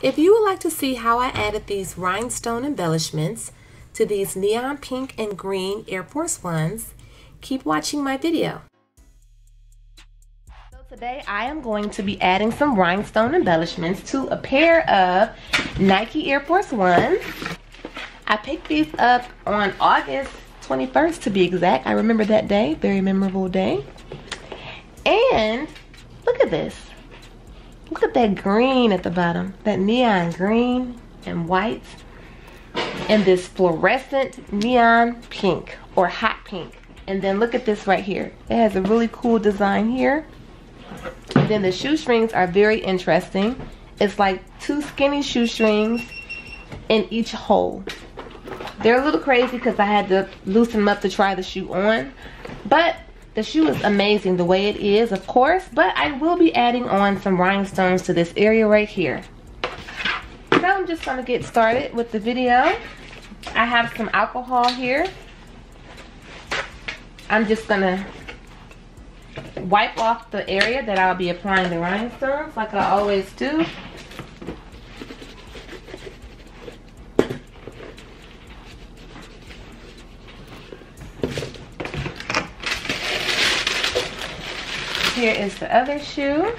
If you would like to see how I added these rhinestone embellishments to these neon pink and green Air Force Ones, keep watching my video. So today I am going to be adding some rhinestone embellishments to a pair of Nike Air Force Ones. I picked these up on August 21st to be exact. I remember that day, very memorable day. And look at this. Look at that green at the bottom, that neon green and white, and this fluorescent neon pink or hot pink. And then look at this right here. It has a really cool design here. And then the shoestrings are very interesting. It's like two skinny shoestrings in each hole. They're a little crazy because I had to loosen them up to try the shoe on, but the shoe is amazing the way it is, of course, but I will be adding on some rhinestones to this area right here. So I'm just going to get started with the video. I have some alcohol here. I'm just going to wipe off the area that I'll be applying the rhinestones like I always do. Here is the other shoe.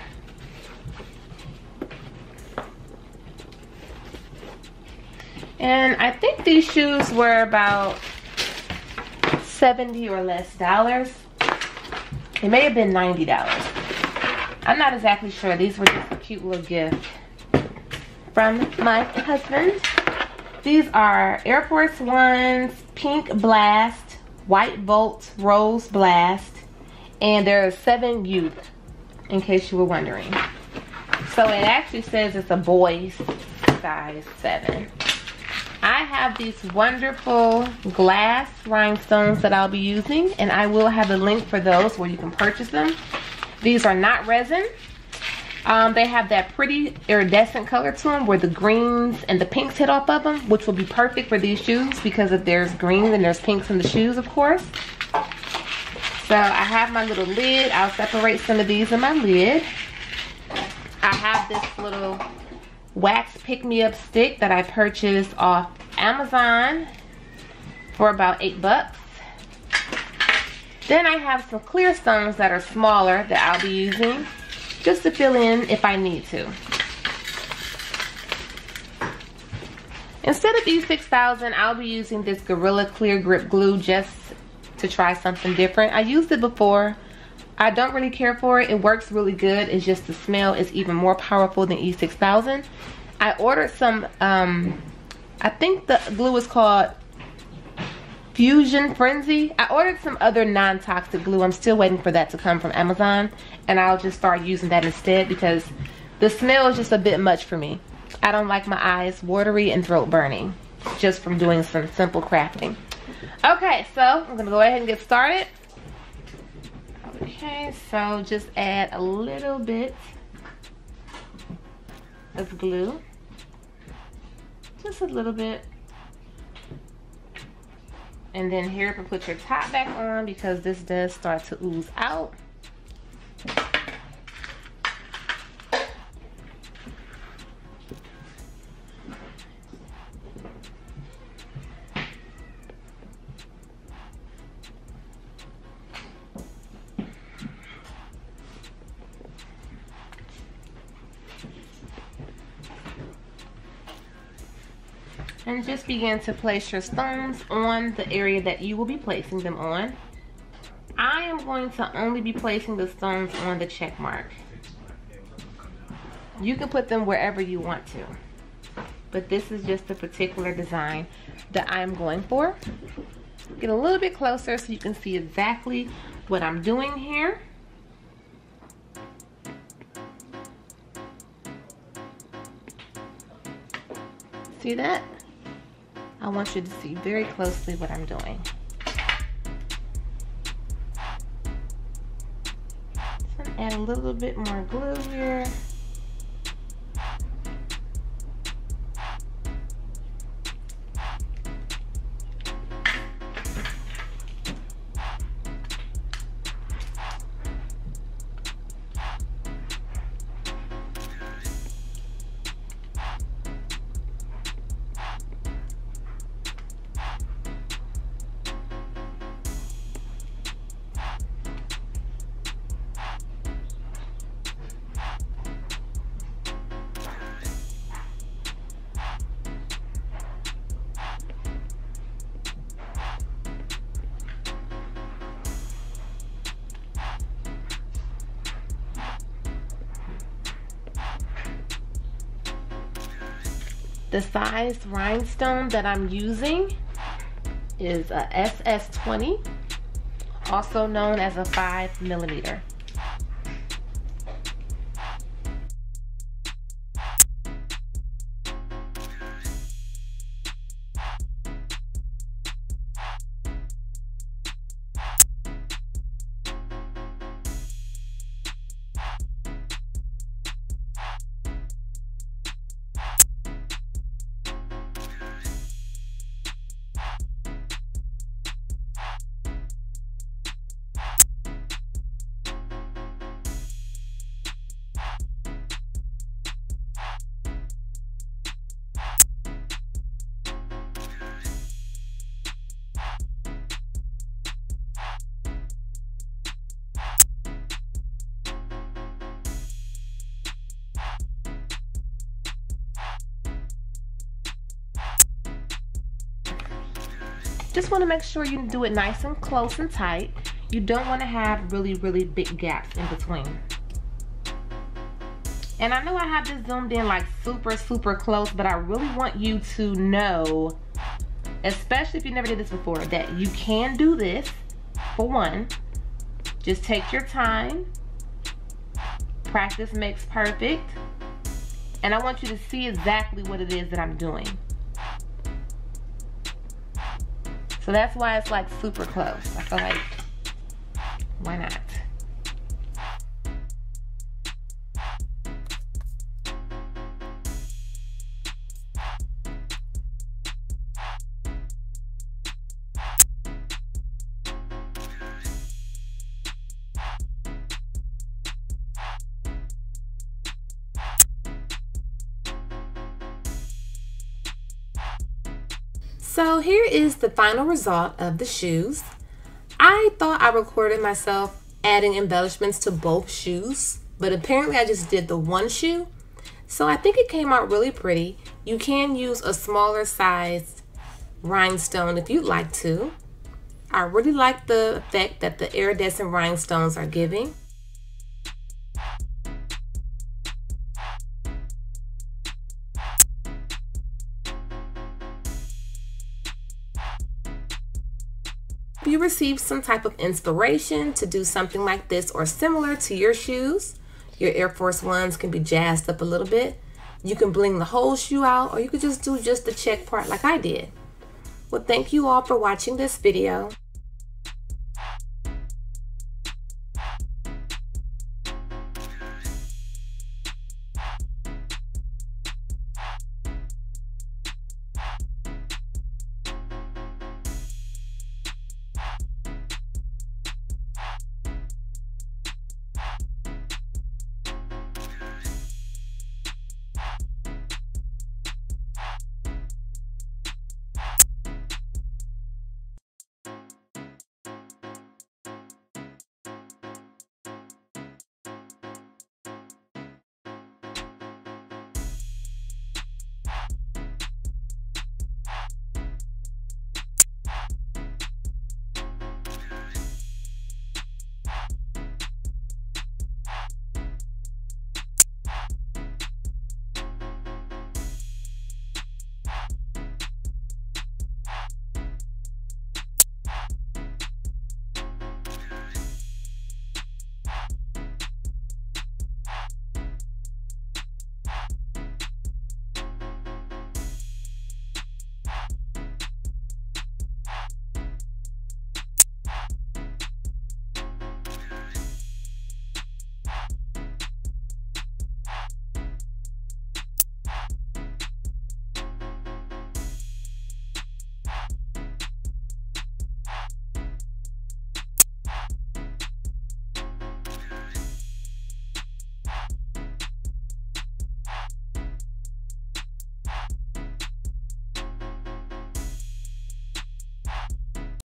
And I think these shoes were about $70 or less. It may have been $90. I'm not exactly sure. These were just a cute little gift from my husband. These are Air Force Ones, Pink Blast, White Volt, Rose Blast. And there are 7 youth, in case you were wondering. So it actually says it's a boy's size 7. I have these wonderful glass rhinestones that I'll be using, and I will have a link for those where you can purchase them. These are not resin. They have that pretty iridescent color to them where the greens and the pinks hit off of them, which will be perfect for these shoes because if there's greens and there's pinks in the shoes, of course. So I have my little lid. I'll separate some of these in my lid. I have this little wax pick-me-up stick that I purchased off Amazon for about $8. Then I have some clear stones that are smaller that I'll be using just to fill in if I need to. Instead of E6000, I'll be using this Gorilla Clear Grip Glue just to try something different. I used it before. I don't really care for it. It works really good. It's just the smell is even more powerful than E6000. I ordered some, I think the glue is called Fusion Frenzy. I ordered some other non-toxic glue. I'm still waiting for that to come from Amazon. And I'll just start using that instead because the smell is just a bit much for me. I don't like my eyes watery and throat burning just from doing some simple crafting. Okay, so I'm gonna go ahead and get started. Okay, so just add a little bit of glue. Just a little bit. And then here, put your top back on because this does start to ooze out. And just begin to place your stones on the area that you will be placing them on. I am going to only be placing the stones on the check mark. You can put them wherever you want to, but this is just a particular design that I'm going for. Get a little bit closer so you can see exactly what I'm doing here. See that? I want you to see very closely what I'm doing. So add a little bit more glue here. The size rhinestone that I'm using is a SS20, also known as a 5mm. Just want to make sure you do it nice and close and tight. You don't want to have really big gaps in between. And I know I have this zoomed in like super close, but I really want you to know, especially if you never did this before, that you can do this. For one, just take your time. Practice makes perfect. And I want you to see exactly what it is that I'm doing. So that's why it's like super close. I feel like, why not? So here is the final result of the shoes. I thought I recorded myself adding embellishments to both shoes, but apparently I just did the one shoe. So I think it came out really pretty. You can use a smaller size rhinestone if you'd like to. I really like the effect that the iridescent rhinestones are giving. If you received some type of inspiration to do something like this or similar to your shoes, your Air Force Ones can be jazzed up a little bit. You can bling the whole shoe out, or you could just do just the check part like I did. Well, thank you all for watching this video.